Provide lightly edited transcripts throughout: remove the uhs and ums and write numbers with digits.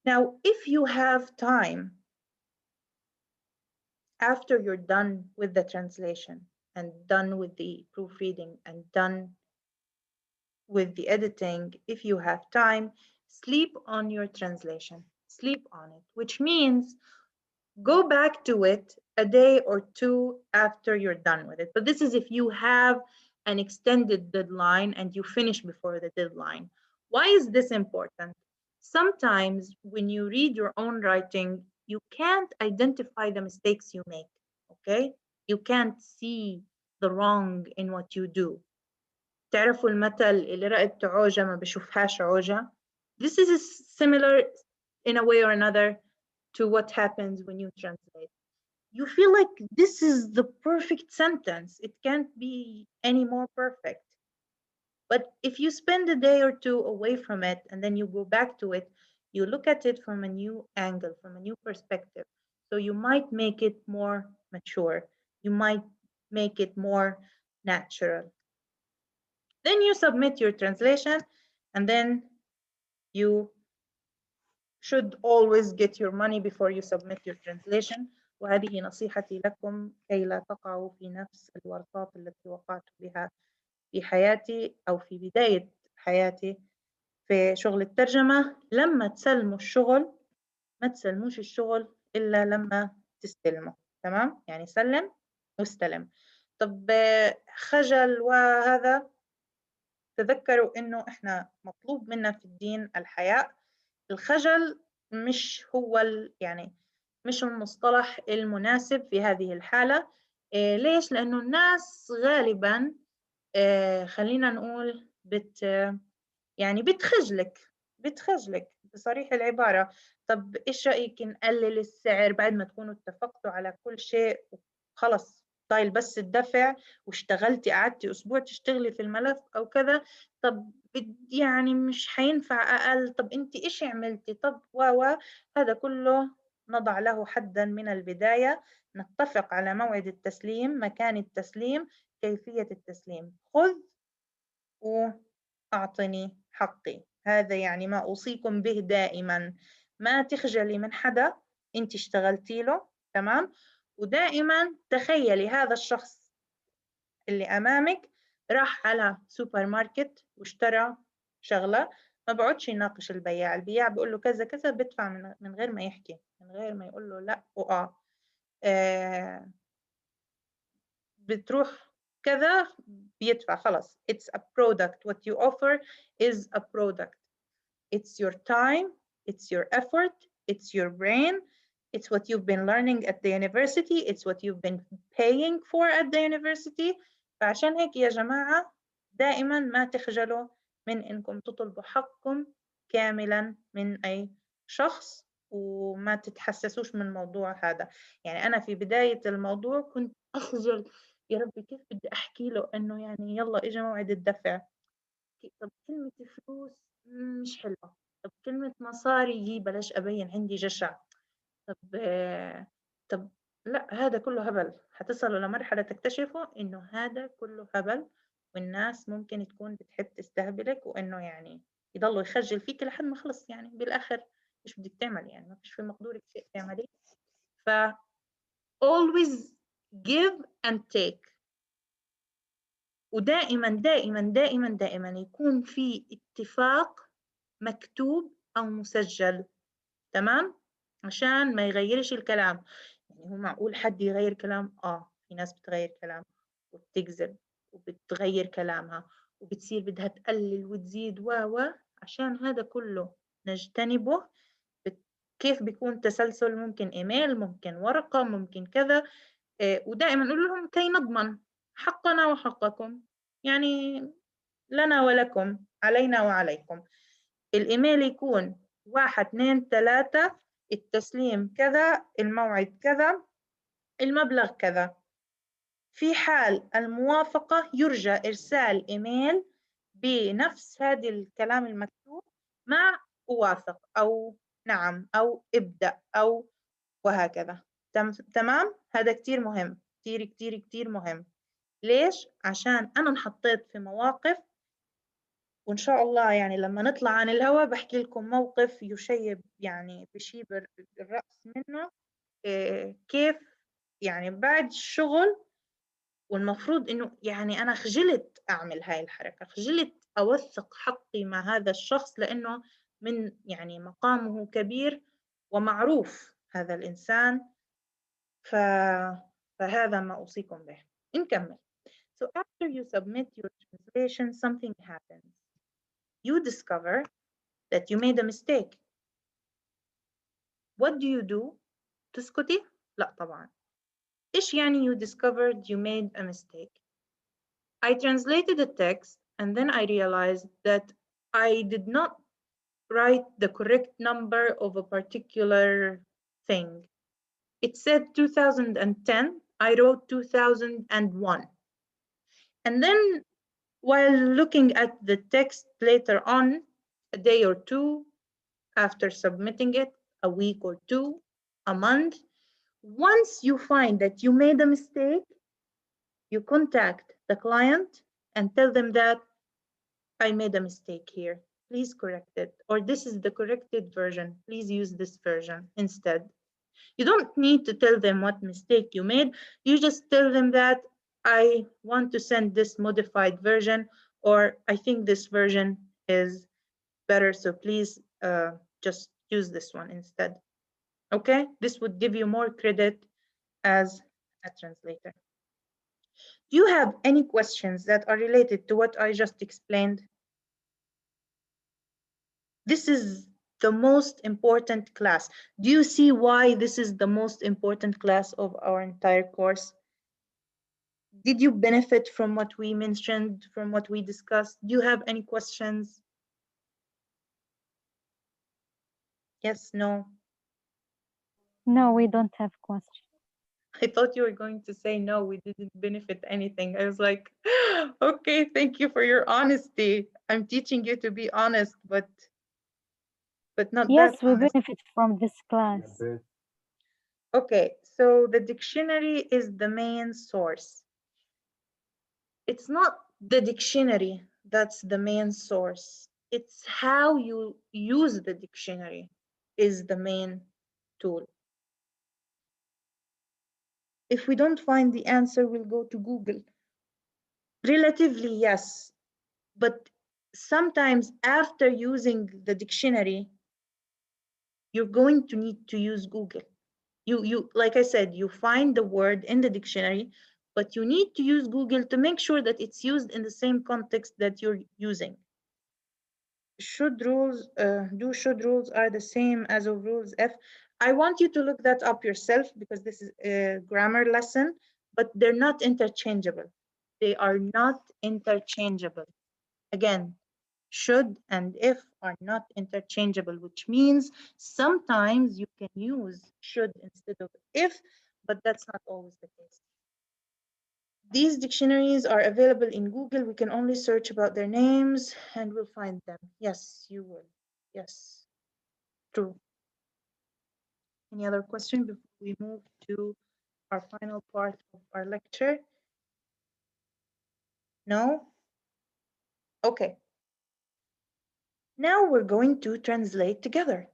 Now, if you have time after you're done with the translation and done with the proofreading and done with the editing, if you have time, sleep on your translation, sleep on it, which means go back to it a day or two after you're done with it. But this is if you have an extended deadline and you finish before the deadline. Why is this important? Sometimes when you read your own writing, you can't identify the mistakes you make, okay? You can't see the wrong in what you do. تعرفوا المثل اللي رأت عوجة ما بشوفهاش عوجة. This is similar in a way or another to what happens when you translate. You feel like this is the perfect sentence. It can't be any more perfect. But if you spend a day or two away from it and then you go back to it, you look at it from a new angle, from a new perspective. So you might make it more mature. You might make it more natural. Then you submit your translation, and then you should always get your money before you submit your translation. وهذه نصيحتي لكم كي لا تقعوا في نفس الورطات التي وقعت بها في حياتي أو في بداية حياتي في شغل الترجمة. لما تسلموا الشغل ما تسلموش الشغل إلا لما تستلموا. تمام؟ يعني سلم واستلم. طب خجل وهذا، تذكروا إنه إحنا مطلوب منا في الدين الحياء. الخجل مش هو يعني مش المصطلح المناسب في هذه الحالة. ليش؟ لأنه الناس غالبا خلينا نقول يعني بتخجلك بصريح العبارة. طب إيش رأيك نقلل السعر بعد ما تكونوا اتفقتوا على كل شيء وخلص طايل بس الدفع واشتغلتي قعدتي أسبوع تشتغلي في الملف أو كذا. طب يعني مش حينفع أقل. طب أنت إيش عملتي؟ طب هذا كله نضع له حدا من البداية. نتفق على موعد التسليم، مكان التسليم، كيفية التسليم. خذ وأعطني حقي. هذا يعني ما أوصيكم به دائما. ما تخجلي من حدا أنت اشتغلتي له. تمام؟ ودائما تخيلي هذا الشخص اللي أمامك راح على سوبر ماركت واشترى شغلة، ما بقعدش يناقش البياع. البياع بيقول له كذا كذا، بدفع من غير ما يحكي، من غير ما يقول له لا بتروح كذا بيدفع خلاص. It's a product. What you offer is a product. It's your time, it's your effort, it's your brain, it's what you've been learning at the university, it's what you've been paying for at the university. فعشان هيك يا جماعة دائما ما تخجلوا من إنكم تطلبوا حقكم كاملا من أي شخص، وما تتحسسوش من الموضوع هذا. يعني أنا في بداية الموضوع كنت أخجل، يا ربي كيف بدي أحكي له إنه يعني يلا إجا موعد الدفع. طب كلمة فلوس مش حلوة. طب كلمة مصاري بلاش أبين عندي جشع. طب طب لا، هذا كله هبل. هتصلوا لمرحلة تكتشفوا إنه هذا كله هبل، والناس ممكن تكون بتحب تستهبلك، وإنه يعني يضلوا يخجل فيك لحد ما خلص يعني بالآخر إيش بدك تعمل؟ يعني ما فيش في مقدورك شيء تعمليه. ف always give and take. ودائما دائما دائما دائما يكون في اتفاق مكتوب أو مسجل. تمام؟ عشان ما يغيرش الكلام. يعني هو معقول حد يغير كلام؟ في ناس بتغير كلام وبتكذب وبتغير كلامها وبتصير بدها تقلل وتزيد عشان هذا كله نجتنبه. كيف بيكون تسلسل؟ ممكن إيميل، ممكن ورقة، ممكن كذا. ودائما نقول لهم كي نضمن حقنا وحقكم، يعني لنا ولكم، علينا وعليكم. الإيميل يكون 1 2 3، التسليم كذا، الموعد كذا، المبلغ كذا. في حال الموافقة يرجى إرسال إيميل بنفس هذا الكلام المكتوب مع أوافق أو نعم أو ابدأ أو وهكذا. تمام؟ هذا كتير مهم، كتير كتير كتير مهم. ليش؟ عشان أنا انحطيت في مواقف وإن شاء الله يعني لما نطلع عن الهواء بحكي لكم موقف يشيب يعني بشيب الرأس منه. كيف يعني بعد الشغل، والمفروض إنه يعني أنا خجلت أعمل هاي الحركة، خجلت أوثق حقي مع هذا الشخص لأنه من يعني مقامه كبير ومعروف هذا الإنسان. فهذا ما أوصيكم به. نكمل. So after you submit your translation, something happens. You discover that you made a mistake. What do you do? تسكتي؟ لا طبعا. إيش يعني you discovered you made a mistake? I translated the text and then I realized that I did not write the correct number of a particular thing. It said 2010, I wrote 2001. And then while looking at the text later on, a day or two after submitting it, a week or two, a month, once you find that you made a mistake, you contact the client and tell them that I made a mistake here. Please correct it. Or this is the corrected version. Please use this version instead. You don't need to tell them what mistake you made. You just tell them that I want to send this modified version, or I think this version is better, so please just use this one instead. Okay, this would give you more credit as a translator. Do you have any questions that are related to what I just explained? This is the most important class. Do you see why this is the most important class of our entire course? Did you benefit from what we mentioned, from what we discussed? Do you have any questions? Yes, no? No, we don't have questions. I thought you were going to say no, we didn't benefit anything. I was like, okay, thank you for your honesty. I'm teaching you to be honest, but not Yes, that we honest. benefit from this class. Okay, so the dictionary is the main source. It's not the dictionary that's the main source. It's how you use the dictionary is the main tool. If we don't find the answer, we'll go to Google. Relatively, yes, but sometimes after using the dictionary, you're going to need to use Google. You like I said, you find the word in the dictionary, but you need to use Google to make sure that it's used in the same context that you're using. Should rules are the same as of rules F? I want you to look that up yourself because this is a grammar lesson, but they're not interchangeable. They are not interchangeable. Again, should and if are not interchangeable, which means sometimes you can use should instead of if, but that's not always the case. These dictionaries are available in Google. We can only search about their names and we'll find them. Yes, you will. Yes, true. Any other question before we move to our final part of our lecture? No? Okay. Now we're going to translate together.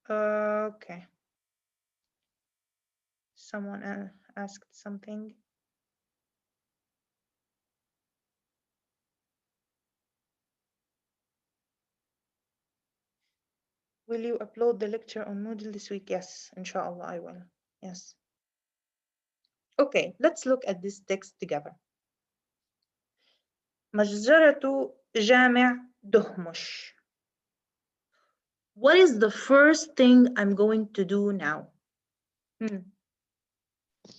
Okay. Someone asked something. Will you upload the lecture on Moodle this week? Yes, inshallah I will. Yes. Okay, let's look at this text together. مجزرة جامع دهمش. What is the first thing I'm going to do now?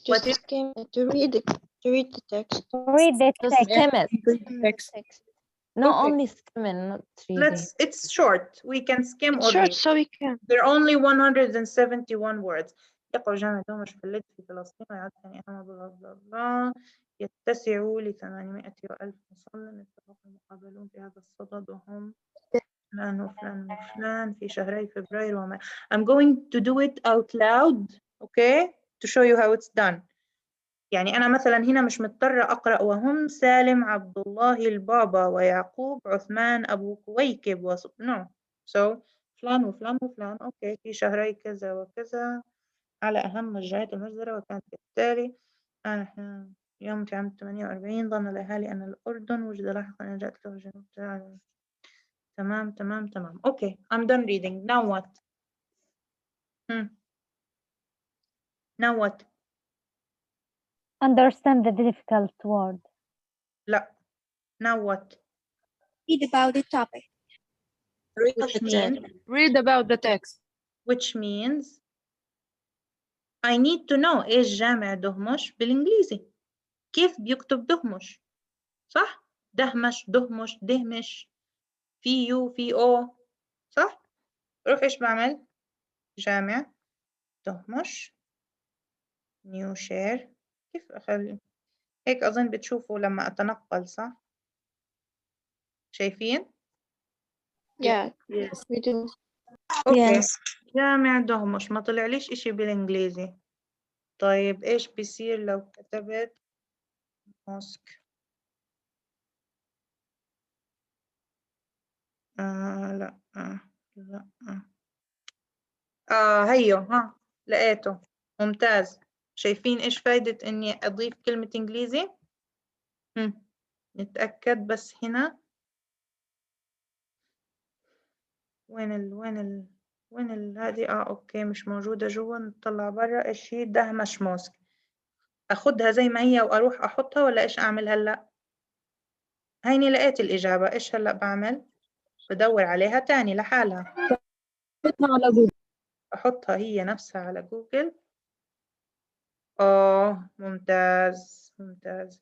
What is skim to read the text. Read the Just text. skim it. Text. No, Okay. only skimming, not reading. it's short. We can skim It's or short, read. so we can. There are only 171 words. يقع جامع دهمش في الليل في فلسطين ويعد ثاني بلا بلا بلا يتسع ل 800,000 مصلٍ اتفق المقابلون في هذا الصدد وهم فلان وفلان وفلان في شهري فبراير ومارس. I'm going to do it out loud, okay, to show you how it's done. يعني أنا مثلا هنا مش مضطرة أقرأ وهم سالم عبد الله البابا ويعقوب عثمان أبو كويكب no. so فلان وفلان وفلان أوكي في شهري كذا وكذا على أهم الجهات المجزرة وكانت بالتالي يوم في عام 48 ظن الأهالي أن الأردن وجد لاحقا أن جاءت له جنوب تمام تمام تمام أوكي I'm done reading now what now what Understand the difficult word. لا now what Read about the topic. Read about the text. which means I need to know إيش جامع دهمش بالإنجليزي كيف بيكتب دهمش صح دهمش دهمش دهمش في يو في أو صح روح إيش بعمل جامع دهمش نيو شير كيف أخلي هيك أظن بتشوفوا لما أتنقل صح شايفين Yeah, Yes. we do. أوكي جامع دهمش ما طلعليش إشي بالإنجليزي طيب إيش بيصير لو كتبت موسك لا لا هيو ها لقيته ممتاز شايفين إيش فايدة إني أضيف كلمة إنجليزي نتأكد بس هنا وين هذه أوكي مش موجودة جوا نطلع برا إيش هي دهمش موسك أخدها زي ما هي وأروح أحطها ولا إيش أعمل هلأ هيني لقيت الإجابة إيش هلأ بعمل بدور عليها تاني لحالها على جوجل. أحطها هي نفسها على جوجل ممتاز ممتاز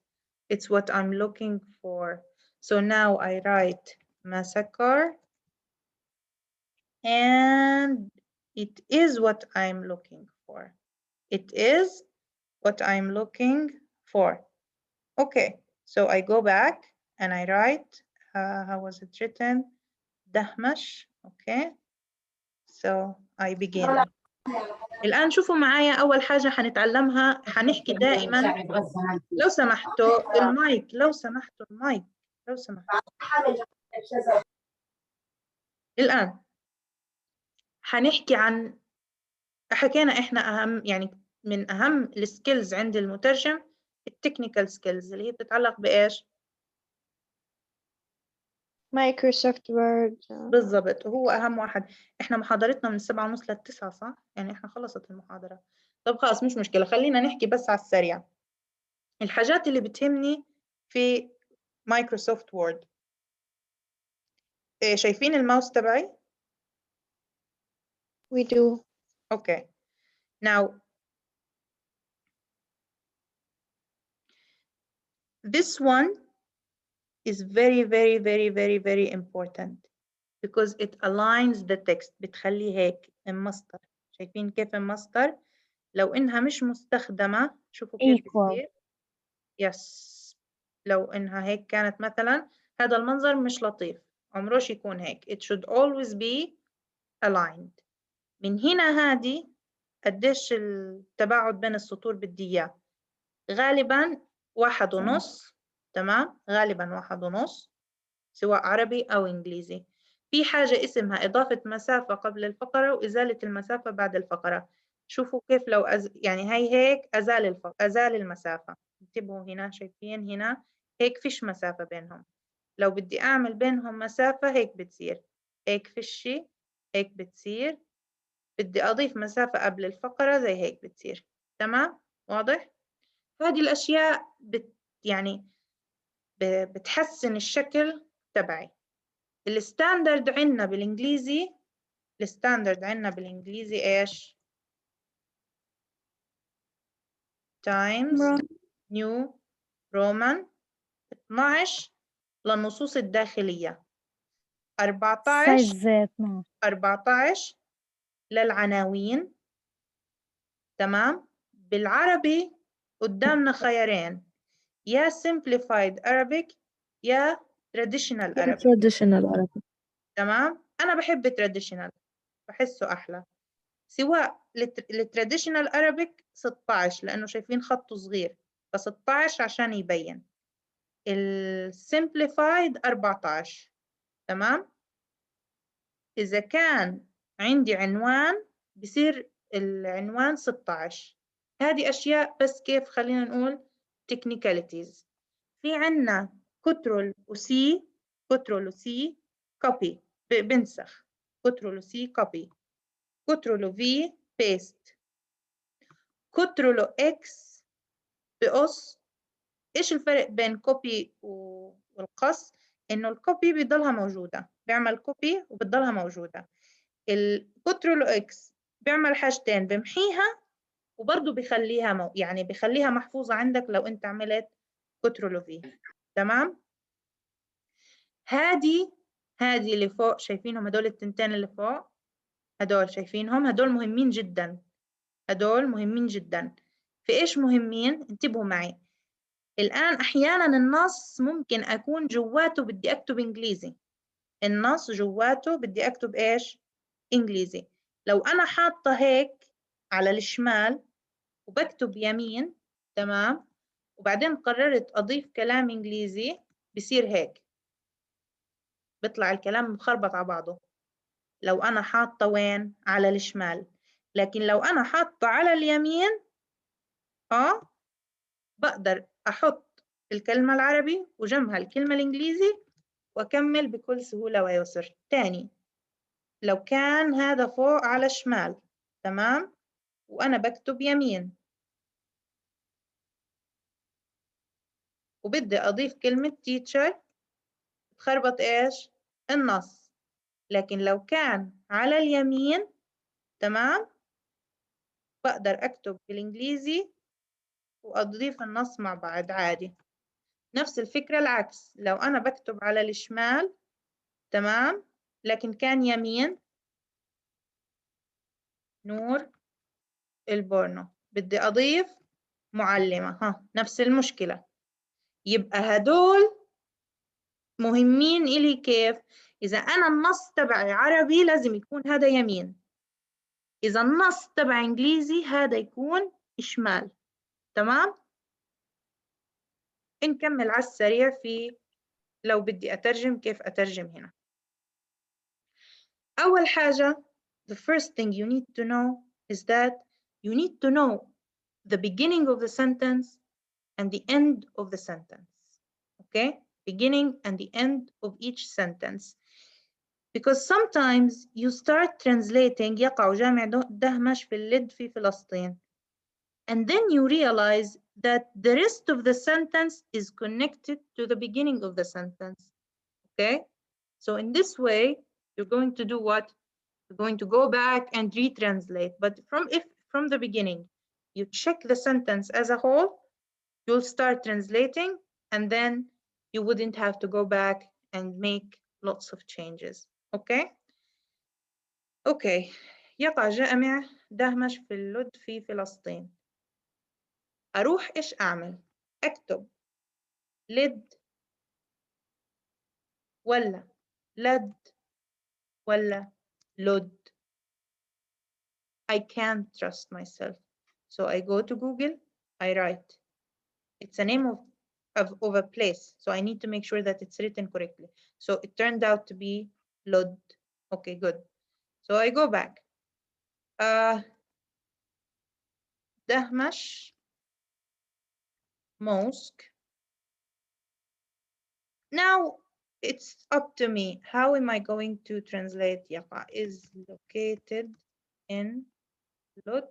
it's what I'm looking for so now I write massacre and it is what I'm looking for it is what I'm looking for okay so I go back and I write how was it written دهمش okay so I begin الآن شوفوا معايا أول حاجة حنتعلمها حنحكي دائما لو سمحتوا المايك لو سمحتوا المايك لو سمحتوا الآن حنحكي عن حكينا إحنا أهم يعني من أهم السكيلز عند المترجم التكنيكال سكيلز اللي هي بتتعلق بإيش؟ Microsoft Word. بالضبط وهو أهم واحد إحنا محاضرتنا من 7:30 ل9 صح؟ يعني إحنا خلصت المحاضرة طب خلاص مش مشكلة خلينا نحكي بس على السريع الحاجات اللي بتهمني في مايكروسوفت وورد شايفين الماوس تبعي؟ We do. Okay. Now, this one is very, very, very, very, very important because it aligns the text. بتخلي هيك المصدر. شايفين كيف المصدر؟ لو إنها مش مستخدمة شوفوا كيف Equal. بتصير. Yes. لو إنها هيك كانت مثلا هذا المنظر مش لطيف. عمروش يكون هيك. It should always be aligned. من هنا هذه قديش التباعد بين السطور بدي إياه. غالبا 1.5 تمام غالبا 1.5 سواء عربي أو إنجليزي في حاجة اسمها إضافة مسافة قبل الفقرة وإزالة المسافة بعد الفقرة شوفوا كيف لو يعني هي هيك أزال المسافة انتبهوا هنا شايفين هنا هيك فيش مسافة بينهم لو بدي أعمل بينهم مسافة هيك بتصير هيك فيشي هيك بتصير بدي أضيف مسافة قبل الفقرة زي هيك بتصير تمام واضح؟ هذه الأشياء يعني بتحسن الشكل تبعي الستاندرد عندنا بالإنجليزي إيش؟ Times New Roman 12 للنصوص الداخلية 14 للعناوين تمام بالعربي قدامنا خيارين يا simplified Arabic يا traditional Arabic Traditional Arabic. تمام أنا بحب traditional بحسه أحلى سواء التراديشنال Arabic 16 لأنه شايفين خطه صغير ف16 عشان يبين. الsimplified 14. تمام؟ إذا كان عندي عنوان بصير العنوان 16. هذه أشياء بس كيف خلينا نقول technicalities. في عنا كنترول وسي، كنترول وسي كوبي بنسخ، كنترول وسي كوبي، كنترول وفي بيست، كنترول اكس بقص. ايش الفرق بين كوبي والقص؟ انه الكوبي بيضلها موجودة، بيعمل كوبي وبتضلها موجودة. الكنترول اكس بيعمل حاجتين، بمحيها وبرضه بيخليها يعني بيخليها محفوظة عندك لو انت عملت كنترول في. تمام؟ هذه اللي فوق شايفينهم، هدول التنتين اللي فوق، هدول شايفينهم، هدول مهمين جدا، هدول مهمين جدا. في ايش مهمين؟ انتبهوا معي. الآن أحيانا النص ممكن أكون جواته بدي أكتب إنجليزي، النص جواته بدي أكتب إيش؟ إنجليزي. لو أنا حاطة هيك على الشمال وبكتب يمين، تمام، وبعدين قررت أضيف كلام إنجليزي، بصير هيك، بيطلع الكلام مخربط على بعضه. لو أنا حاطة وين؟ على الشمال. لكن لو أنا حاطة على اليمين بقدر أحط الكلمة العربي وجنبها الكلمة الإنجليزي وأكمل بكل سهولة ويسر. تاني، لو كان هذا فوق على الشمال، تمام، وأنا بكتب يمين وبدي أضيف كلمة teacher، تخربط إيش؟ النص. لكن لو كان على اليمين، تمام، بقدر أكتب بالإنجليزي وأضيف النص مع بعض عادي. نفس الفكرة العكس، لو أنا بكتب على الشمال، تمام، لكن كان يمين، نور البورنو، بدي أضيف معلمة، نفس المشكلة. يبقى هدول مهمين إلي كيف؟ إذا أنا النص تبعي عربي لازم يكون هذا يمين، إذا النص تبع إنجليزي هذا يكون شمال. تمام؟ نكمل على السريع في لو بدي أترجم كيف أترجم هنا. أول حاجة the first thing you need to know is that you need to know the beginning of the sentence and the end of the sentence. Okay? Beginning and the end of each sentence. Because sometimes you start translating يقع جامع دهمش في اللد في فلسطين. And then you realize that the rest of the sentence is connected to the beginning of the sentence. Okay? So in this way, you're going to do what? You're going to go back and retranslate. But from the beginning, you check the sentence as a whole, you'll start translating, and then you wouldn't have to go back and make lots of changes. Okay? Okay. يقع جامع دهمش في اللد في فلسطين. أروح إيش أعمل؟ أكتب لد ولا لد ولا لد. I can't trust myself. So I go to Google, I write. It's a name of a place. So I need to make sure that it's written correctly. So it turned out to be Lod. Okay, good. So I go back. Dahmash Mosque. Now it's up to me. How am I going to translate Yaqa is located in Lod?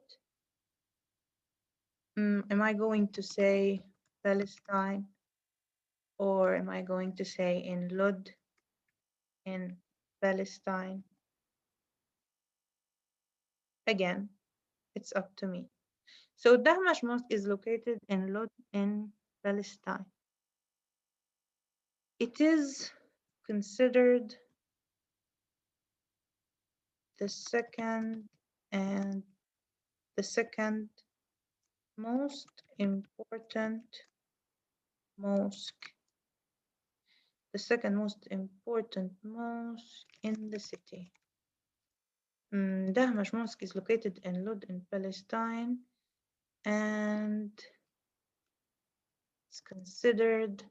Am I going to say Palestine, or am I going to say in Lod in Palestine? Again, it's up to me. So Dahmash Mosque is located in Lod in Palestine. It is considered the second most important mosque, the second most important mosque in the city. Dahmash Mosque is located in Lod in Palestine, and is considered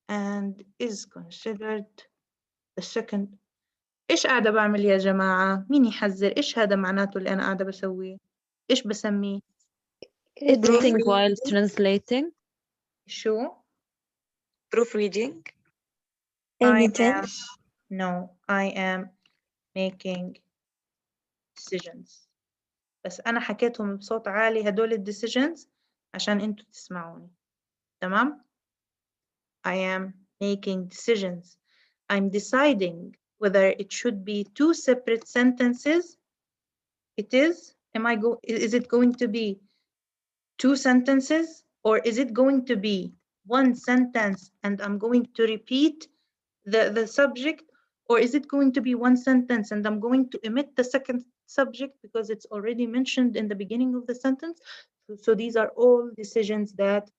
and is considered the second. إيش قاعدة بعمل يا جماعة؟ مين يحذر؟ إيش هذا معناته اللي أنا قاعدة بسويه؟ إيش بسميه؟ Editing Proofreading. while translating. شو؟ Proofreading. Editing. I am making decisions. بس أنا حكيتهم بصوت عالي هدول الديسيجنز عشان أنتوا تسمعوني. تمام؟ I am making decisions. I'm deciding whether it should be 2 separate sentences. It is. Is it going to be 2 sentences, or is it going to be 1 sentence and I'm going to repeat the subject, or is it going to be 1 sentence and I'm going to omit the second subject because it's already mentioned in the beginning of the sentence? So these are all decisions that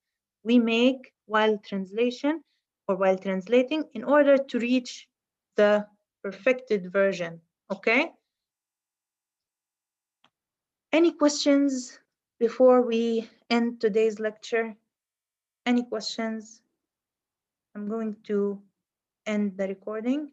we make while translation or while translating in order to reach the perfected version. Okay? Any questions before we end today's lecture? Any questions? I'm going to end the recording.